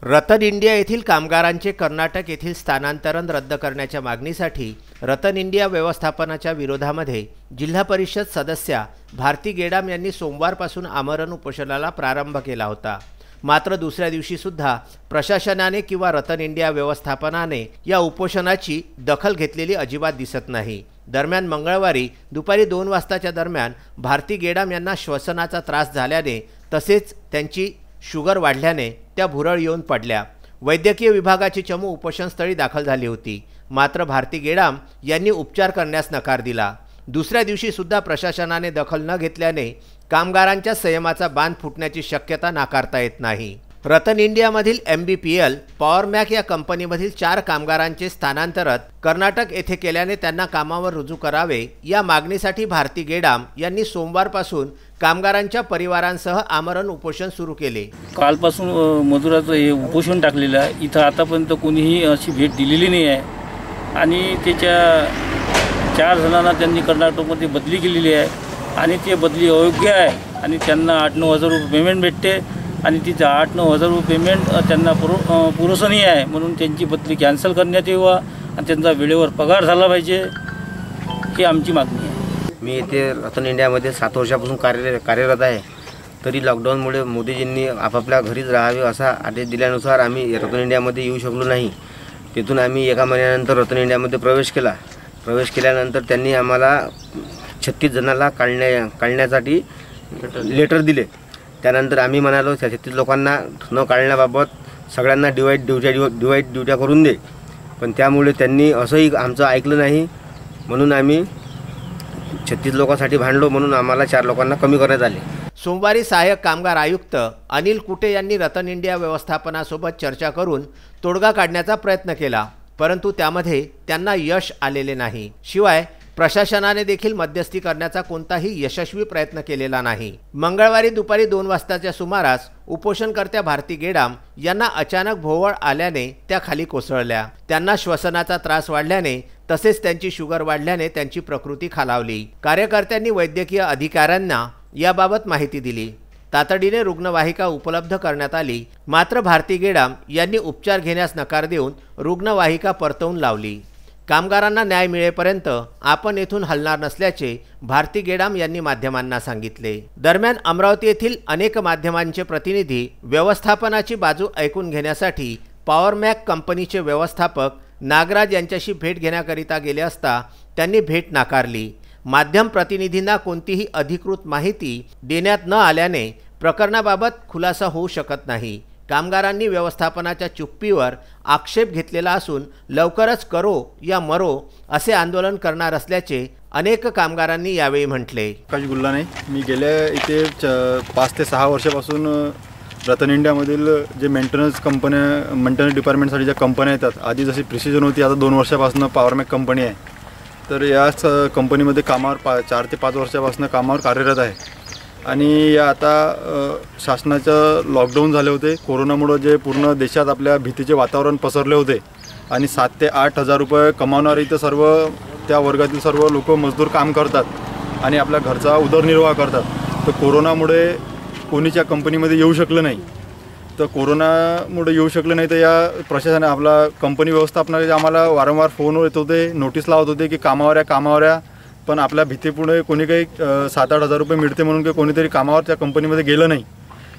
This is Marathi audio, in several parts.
रतन इंडिया येथील कामगारांचे कर्नाटक येथील स्थानांतरण रद्द करण्याच्या मागणीसाठी रतन इंडिया व्यवस्थापनाच्या विरोधामध्ये जिल्हा परिषद सदस्या भारती गेडाम यांनी सोमवारपासून आमरण उपोषणाला प्रारंभ केला होता। मात्र दुसऱ्या दिवशी सुद्धा प्रशासनाने किंवा रतन इंडिया व्यवस्थापनाने या उपोषणाची दखल घेतलेली अजिबात दिसत नाही। दरम्यान मंगळवारी दुपारी 2 वाजताच्या दरम्यान भारती गेडाम यांना श्वसनाचा त्रास झाल्याने तसेच त्यांची शुगर वाढल्याने त्या भुरळ येऊन पडल्या। वैद्यकीय विभागाची चमू उपोषणस्थळी दाखल झाली होती। मात्र भारती गेडाम यांनी उपचार करण्यास नकार दिला। दुसऱ्या दिवशी सुद्धा प्रशासनाने दखल न घेतल्याने कामगारांच्या संयमाचा बांध फुटण्याची शक्यता नाकारता येत नाही। रतन इंडियामधील MBPL पॉवरमॅक या कंपनीमधील 4 कामगारांचे स्थानांतर कर्नाटक येथे केल्याने त्यांना कामावर रुजू करावे या मागणीसाठी भारती गेडाम यांनी सोमवारपासून कामगारांच्या परिवारांसह आमरण उपोषण सुरू केले। कालपासून मजुराचं हे उपोषण टाकलेलं आहे। इथं आतापर्यंत कोणीही अशी भेट दिलेली नाही आहे आणि त्याच्या 4 जणांना त्यांनी कर्नाटकमध्ये बदली केलेली आहे आणि ते बदली अयोग्य आहे आणि त्यांना 8-9 हजार रुपये पेमेंट भेटते आणि तिचं 8-9 हजार रुपये पेमेंट त्यांना पुरेसं नाही आहे, म्हणून त्यांची बदली कॅन्सल करण्यात यावी आणि त्यांचा वेळेवर पगार झाला पाहिजे, ही आमची मागणी आहे। मी इथे रतन इंडियामध्ये 7 वर्षापासून कार्यरत आहे। तरी लॉकडाऊनमुळे मोदीजींनी आपापल्या घरीच राहावे असा आदेश दिल्यानुसार आम्ही रतन इंडियामध्ये येऊ शकलो नाही। तिथून आम्ही 1 महिन्यानंतर रतन इंडियामध्ये प्रवेश केल्यानंतर त्यांनी आम्हाला 36 जणांना काढण्यासाठी लेटर दिले। त्यानंतर आम्ही म्हणालो 36 लोकांना न काढण्याबाबत सगळ्यांना डिवाईड ड्युट्या करून दे, पण त्यामुळे त्यांनी असंही आमचं ऐकलं नाही, म्हणून आम्ही 36 लोकांसाठी भांडलो, म्हणून आम्हाला 4 लोकांना कमी करण्यात आले। सोमवारी सहाय्यक कामगार आयुक्त अनिल कुटे यांनी रतन इंडिया व्यवस्थापनासोबत चर्चा करून तोडगा काढण्याचा प्रयत्न केला, परंतु त्यामध्ये त्यांना यश आलेले नाही। शिवाय प्रशासनाने देखील मध्यस्थी करण्याचा कोणताही यशस्वी प्रयत्न केलेला नाही। मंगळवारी दुपारी 2 वाजताच्या सुमारास उपोषणकर्त्या भारती गेडाम यांना अचानक भोवळ आल्याने त्या खाली कोसळल्या। त्यांना श्वसनाचा त्रास वाढल्याने तसेच त्यांची शुगर वाढल्याने त्यांची प्रकृती खालावली। कार्यकर्त्यांनी वैद्यकीय अधिकाऱ्यांना याबाबत माहिती दिली। तातडीने रुग्णवाहिका उपलब्ध करण्यात आली, मात्र भारती गेडाम यांनी उपचार घेण्यास नकार देऊन रुग्णवाहिका परतवून लावली। कामगारांना न्याय मिळेपर्यंत आपण येथून हलणार नसल्याचे भारती गेडाम यांनी माध्यमांना सांगितले। दरम्यान अमरावती येथील अनेक माध्यमांचे प्रतिनिधी व्यवस्थापनाची बाजू ऐकून घेण्यासाठी पॉवरमॅक कंपनीचे व्यवस्थापक नागराज यांच्याशी भेट घेण्याकरिता गेले असता त्यांनी भेट नाकारली। माध्यम प्रतिनिधींना कोणतीही अधिकृत माहिती देण्यात न आल्याने प्रकरणाबाबत खुलासा होऊ शकत नाही। कामगारांनी व्यवस्थापनाच्या चुप्पीवर आक्षेप घेतलेला असून लवकरच करो या मरो असे आंदोलन करणार असल्याचे अनेक कामगारांनी यावेळी म्हटले। आकाश गुल्लाने मी गेल्या इथे 5 ते 6 वर्षापासून रतन इंडियामधील जे मेंटेनन्स डिपार्टमेंटसाठी ज्या कंपन्या येतात, आधी जशी प्रिसिजन होती, आता 2 वर्षापासून पॉवरमॅक कंपनी आहे। तर याच कंपनीमध्ये कामावर 4 ते 5 वर्षापासून कामावर कार्यरत आहे आणि या आता शासनाचं लॉकडाऊन झाले होते। कोरोनामुळे जे पूर्ण देशात आपल्या भीतीचे वातावरण पसरले होते आणि 7 ते 8 हजार रुपये कमावणारे इथं सर्व त्या वर्गातील सर्व लोक मजदूर काम करतात आणि आपल्या घरचा उदरनिर्वाह करतात। तर कोरोनामुळे कोणीच्या कंपनीमध्ये येऊ शकलं नाही, तर या प्रशासनाने आपला कंपनी व्यवस्थापनाचे आम्हाला वारंवार फोनवर येत होते, नोटीस लावत होते की कामावर या, पण आपल्या भीतीपुढे कोणी काही 7-8 हजार रुपये मिळते म्हणून काही कोणीतरी कामावर त्या कंपनीमध्ये गेलं नाही।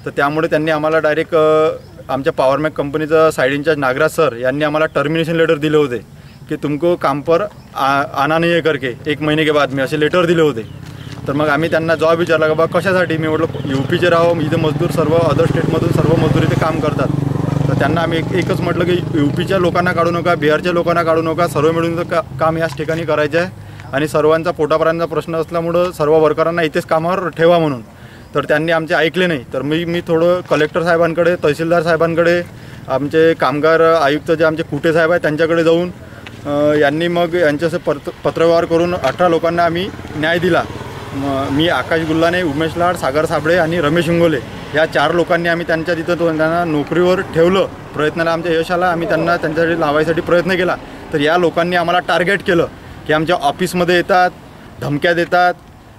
तर त्यामुळे त्यांनी आम्हाला डायरेक्ट आमच्या पॉवरमॅक कंपनीचा साइड इंचार्ज नागराज सर यांनी आम्हाला टर्मिनेशन लेटर दिले होते की तुमको काम पर आना नहीं है करके 1 महीने के बाद में असे लेटर दिले होते। तर मग आम्ही त्यांना जॉब विचारला की बा कशासाठी, मी म्हटलं UPचे राहो, इथे मजदूर सर्व अदर स्टेटमधून सर्व मजदूर इथे काम करतात। तर त्यांना आम्ही एकच म्हटलं की UPच्या लोकांना काढू नका, बिहारच्या लोकांना काढू नका, सर्व मिळून काम याच ठिकाणी करायचं आहे आणि सर्वांचा पोटापर्यंतचा प्रश्न असल्यामुळं सर्व वर्करांना इथेच कामावर ठेवा म्हणून। तर त्यांनी आमचे ऐकले नाही। तर मी थोडं कलेक्टर साहेबांकडे, तहसीलदार साहेबांकडे, आमचे कामगार आयुक्त जे आमचे कुटे साहेब आहेत त्यांच्याकडे जाऊन यांनी मग यांच्याशी पत्रव्यवहार करून 18 लोकांना आम्ही न्याय दिला। मी आकाश गुल्लाने, उमेश लाड, सागर साबळे आणि रमेश इंगोले या 4 लोकांनी आम्ही त्यांच्या तिथं त्यांना नोकरीवर ठेवलं। प्रयत्नाला आमच्या यश आला, आम्ही त्यांना त्यांच्यासाठी लावायसाठी प्रयत्न केला। तर या लोकांनी आम्हाला टार्गेट केलं की आमच्या ऑफिसमध्ये येतात, धमक्या देतात,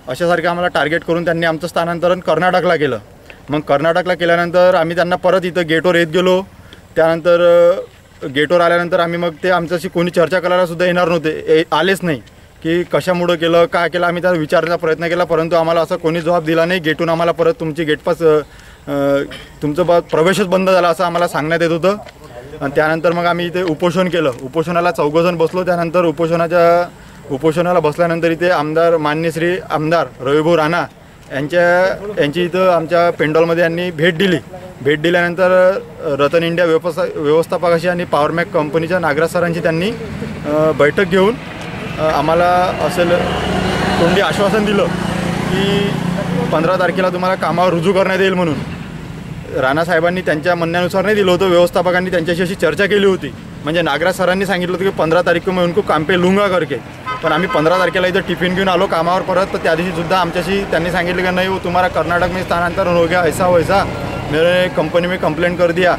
अशासारखं आम्हाला टार्गेट करून त्यांनी आमचं स्थानांतरण कर्नाटकला केलं। मग कर्नाटकला केल्यानंतर आम्ही त्यांना परत इथं गेटवर येत गेलो. त्यानंतर गेटवर आल्यानंतर आम्ही मग ते आमच्याशी कोणी चर्चा करायलासुद्धा येणार नव्हते, आलेच नाही की कशामुळं केलं, काय केलं. आम्ही त्याला विचारण्याचा प्रयत्न केला, परंतु आम्हाला असं कोणी जबाब दिला नाही. गेटून आम्हाला परत तुमची गेटपास तुमचं प्रवेशच बंद झाला असं आम्हाला सांगण्यात येत होतं. आणि त्यानंतर मग आम्ही इथे उपोषण केलं. उपोषणाला 14 जण बसलो. त्यानंतर उपोषणाला बसल्यानंतर इथे आमदार माननीय श्री आमदार रविभाऊ राणा यांची इथं आमच्या पेंडॉलमध्ये यांनी भेट दिली. भेट दिल्यानंतर रतन इंडिया व्यवस्थापकाशी आणि पॉवरमॅक कंपनीच्या नागराज सरांची त्यांनी बैठक घेऊन आम्हाला असं तोंडी आश्वासन दिलं की 15 तारखेला तुम्हाला कामावर रुजू करण्यात येईल म्हणून. राणासाहेबांनी त्यांच्या म्हणण्यानुसार नाही दिलं होतं, व्यवस्थापकांनी त्यांच्याशी अशी चर्चा केली होती. म्हणजे नागराज सरांनी सांगितलं होतं की 15 तारीख को मैं उनको काम पे लूँगा करके. पण आम्ही 15 तारखेला इथं टिफिन घेऊन आलो कामावर परत. तर त्या दिवशीसुद्धा आमच्याशी त्यांनी सांगितलं की नाही वो तुम्हारा कर्नाटक में स्थानांतरण हो गया, ऐसा वैसा मेरे कंपनी में कंप्लेंट कर दिया.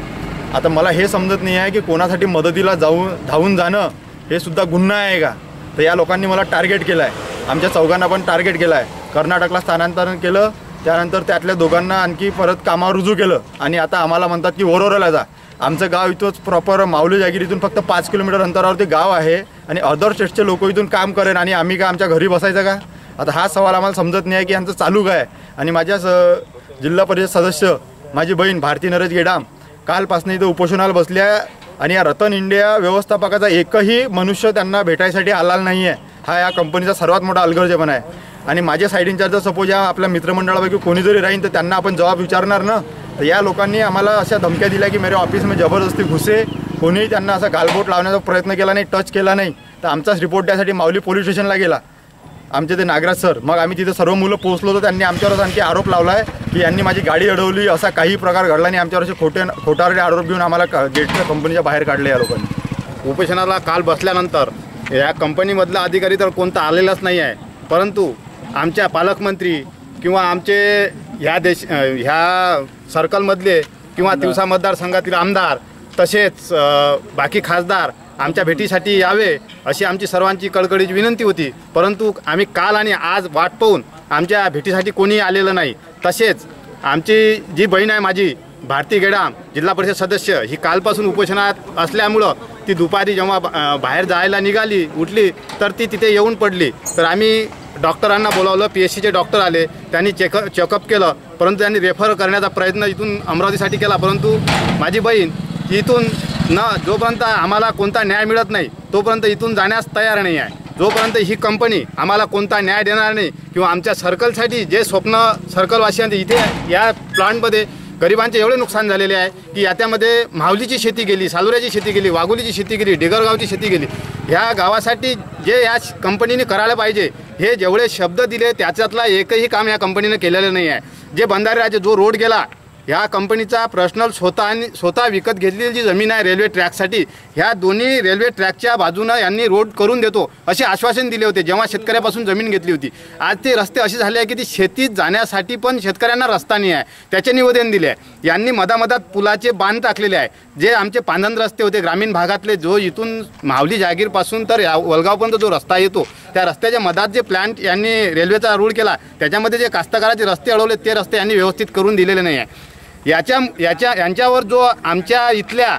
आता मला हे समजत नाही आहे की कोणासाठी मदतीला धावून जाणं हे सुद्धा गुन्हा आहे का. तर या लोकांनी मला टार्गेट केलं आहे, आमच्या चौघांना पण टार्गेट केलं आहे. कर्नाटकला स्थानांतरण केलं, त्यानंतर त्यातल्या दोघांना आणखी परत कामावर रुजू केलं आणि आता आम्हाला म्हणतात की ओरोराला जा. आमचं गाव इथंच प्रॉपर माऊली जागीर इथून फक्त 5 किलोमीटर अंतरावरती गाव आहे आणि अदर स्टेटचे लोक इथून काम करेन आणि आम्ही का आमच्या घरी बसायचं का. आता हा सवाल आम्हाला समजत नाही आहे की यांचं चालू काय. आणि माझ्या जिल्हा परिषद सदस्य माझी बहीण भारती नरेश गेडाम कालपासून इथं उपोषणाला बसल्या आणि या रतन इंडिया व्यवस्थापकाचा एकही मनुष्य त्यांना भेटायसाठी आला नाही आहे. हा या कंपनीचा सर्वात मोठा अलगर्जेपणा आहे. आणि माझे साईड इंचार्ज सपोज या आपल्या मित्रमंडळापैकी कोणी जरी राहीन तर त्यांना आपण जबाब विचारणार ना. तर या लोकांनी आम्हाला अशा धमक्या दिल्या की मेरे ऑफिस में जबरदस्ती घुसे. कोणीही त्यांना असा गालबोट लावण्याचा प्रयत्न केला नाही, टच केला नाही. तर आमचाच रिपोर्ट द्यासाठी माऊली पोलीस स्टेशनला गेला आमचे ते नागराज सर. मग आम्ही तिथे सर्व मुलं पोहोचलो तर त्यांनी आमच्यावरच आणखी आरोप लावला आहे की यांनी माझी गाडी अडवली, असा काही प्रकार घडला नाही. आमच्यावर असे खोटारडे आरोप घेऊन आम्हाला गेटच्या कंपनीच्या बाहेर काढले या लोकांनी. उपोषणाला काल बसल्यानंतर या कंपनीमधला अधिकारी तर कोणता आलेलाच नाही आहे, परंतु आमच्या पालकमंत्री किंवा आमचे ह्या सर्कलमधले किंवा तिवसा मतदारसंघातील आमदार तसेच बाकी खासदार आमच्या भेटीसाठी यावे अशी आमची सर्वांची कळकळीची विनंती होती. परंतु आम्ही काल आणि आज वाट पाहून आमच्या भेटीसाठी कोणी आलेलं नाही. तसेच आमची जी बहीण आहे माझी भारती गेडाम जिल्हा परिषद सदस्य, ही कालपासून उपोषणात असल्यामुळं ती दुपारी जेव्हा बाहेर जायला निघाली उठली तर ती तिथे येऊन पडली. तर आम्ही डॉक्टरांना बोलावलं, PSCचे डॉक्टर आले, त्यांनी चेकअप केलं, परंतु त्यांनी रेफर करण्याचा प्रयत्न इथून अमरावतीसाठी केला. परंतु माझी बहीण इथून जोपर्यंत आम्हाला कोणता न्याय मिळत नाही तोपर्यंत इथून जाण्यास तयार नाही आहे. जोपर्यंत ही कंपनी आम्हाला कोणता न्याय देणार नाही किंवा आमच्या सर्कलसाठी जे स्वप्न सर्कलवासियांचे इथे या प्लांटमध्ये गरिबांचे एवढे नुकसान झालेले आहे की याच्यामध्ये माऊलीची शेती गेली, सालुऱ्याची शेती गेली, वाघोलीची शेती गेली, डिगरगावची शेती गेली. ह्या गावासाठी जे या कंपनीने करायला पाहिजे हे जेवढे शब्द दिले त्याच्यातला एकही काम या कंपनीने केलेलं नाही आहे. जे बंधारे जो रोड गेला ह्या कंपनीचा पर्सनल स्वतः विकत घेतलेली जी जमीन आहे रेल्वे ट्रॅकसाठी, ह्या दोन्ही रेल्वे ट्रॅकच्या बाजूनं यांनी रोड करून देतो असे आश्वासन दिले होते जेव्हा शेतकऱ्यापासून जमीन घेतली होती. आज ते रस्ते असे झाले आहे की ती शेतीत जाण्यासाठी पण शेतकऱ्यांना रस्ता नाही आहे, त्याचे निवेदन दिले आहे. यांनी मधामधात पुलाचे बांध टाकलेले आहे. जे आमचे पांधन रस्ते होते ग्रामीण भागातले, जो इथून माऊली जागीरपासून तर वलगावपर्यंत जो रस्ता येतो त्या रस्त्याच्या मधात जे प्लॅन्ट यांनी रेल्वेचा रूळ केला त्याच्यामध्ये जे कास्तकाराचे रस्ते अडवले ते रस्ते यांनी व्यवस्थित करून दिलेले नाही आहे. यांच्यावर जो आमच्या इथल्या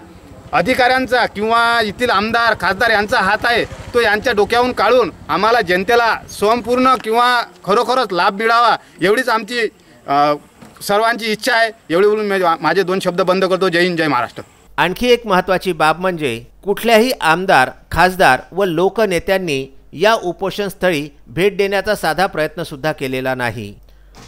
अधिकाऱ्यांचा किंवा येथील आमदार खासदार यांचा हात आहे तो यांच्या डोक्यावरून काढून आम्हाला जनतेला स्वयंपूर्ण किंवा खरोखरच लाभ मिळावा एवढीच आमची सर्वांची इच्छा आहे. एवढी बोलून मी माझे 2 शब्द बंद करतो. जय हिंद, जय महाराष्ट्र. आणखी एक महत्त्वाची बाब म्हणजे कुठल्याही आमदार, खासदार व लोकनेत्यांनी या उपोषणस्थळी भेट देण्याचा साधा प्रयत्नसुद्धा केलेला नाही.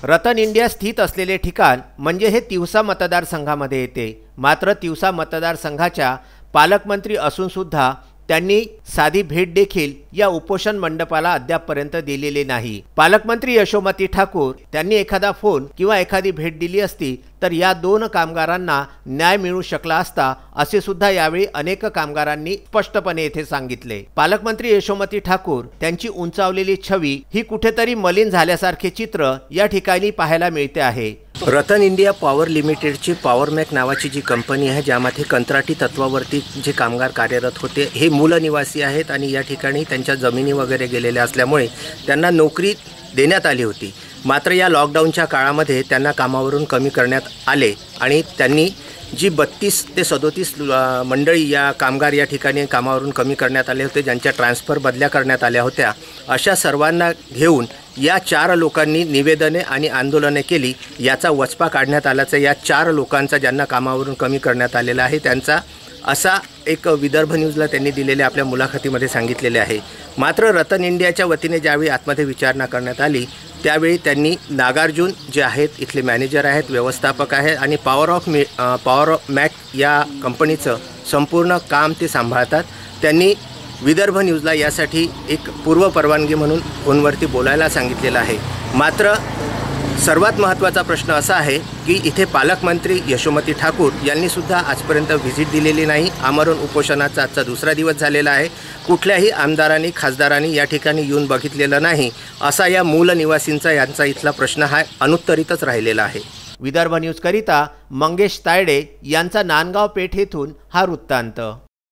रतन इंडिया स्थित असलेले ठिकाण म्हणजे हे तिवसा मतदारसंघामध्ये येते. मात्र तिवसा मतदारसंघाच्या पालकमंत्री असूनसुद्धा त्यांनी साधी भेट देखील या उपोषण मंडपाला अद्यापपर्यंत दिलेली नाही. पालकमंत्री यशोमती ठाकूर त्यांनी एखादा फोन किंवा एखादी भेट दिली असती तर या 2 कामगारांना न्याय मिळू शकला असता असे सुद्धा यावेळी अनेक कामगारांनी स्पष्टपणे येथे सांगितले. पालकमंत्री यशोमती ठाकूर त्यांची उंचावलेली छवी ही कुठेतरी मलिन झाल्यासारखे चित्र या ठिकाणी पाहायला मिळते आहे. रतन इंडिया पॉवर लिमिटेडची पॉवरमॅक नावाची जी कंपनी आहे ज्यामध्ये कंत्राटी तत्वावरती जे कामगार कार्यरत होते हे मूल निवासी आहेत आणि या ठिकाणी त्यांची त्यांच्या जमिनी वगैरे गेलेल्या असल्यामुळे त्यांना नोकरी देण्यात आली होती. मात्र या लॉकडाऊनच्या काळामध्ये त्यांना कामावरून कमी करण्यात आले आणि त्यांनी जी 32 ते 37 मंडळी या कामगार या ठिकाणी कामावरून कमी करण्यात आले होते, ज्यांच्या ट्रान्सफर बदल्या करण्यात आल्या होत्या, अशा सर्वांना घेऊन या 4 लोकांनी निवेदने आणि आंदोलने केली. याचा वचपा काढण्यात आल्याचं या 4 लोकांचा ज्यांना कामावरून कमी करण्यात आलेला आहे त्यांचा असा एक विदर्भ न्यूजला त्यांनी दिलेल्या आपल्या मुलाखतीमध्ये सांगितलेले आहे. मात्र रतन इंडियाच्या वतीने ज्यावेळी आतमध्ये विचारणा करण्यात आली त्यावेळी त्यांनी नागार्जुन जे आहेत, इथले मॅनेजर आहेत, व्यवस्थापक आहेत आणि पॉवर मॅक या कंपनीचं संपूर्ण काम ते सांभाळतात, त्यांनी विदर्भ न्यूजला यासाठी एक पूर्वपरवानगी म्हणून फोनवरती बोलायला सांगितलेलं आहे. मात्र सर्वात महत्त्वाचा प्रश्न असा आहे की इथे पालकमंत्री यशोमती ठाकूर यांनीसुद्धा आजपर्यंत व्हिजिट दिलेली नाही. आमरण उपोषणाचा आजचा दुसरा दिवस झालेला आहे. कुठल्याही आमदारांनी खासदारांनी या ठिकाणी येऊन बघितलेलं नाही असा या मूल निवासींचा यांचा इथला प्रश्न हा अनुत्तरितच राहिलेला आहे. विदर्भ न्यूजकरिता मंगेश तायडे यांचा नांदगाव पेठ येथून हा वृत्तांत.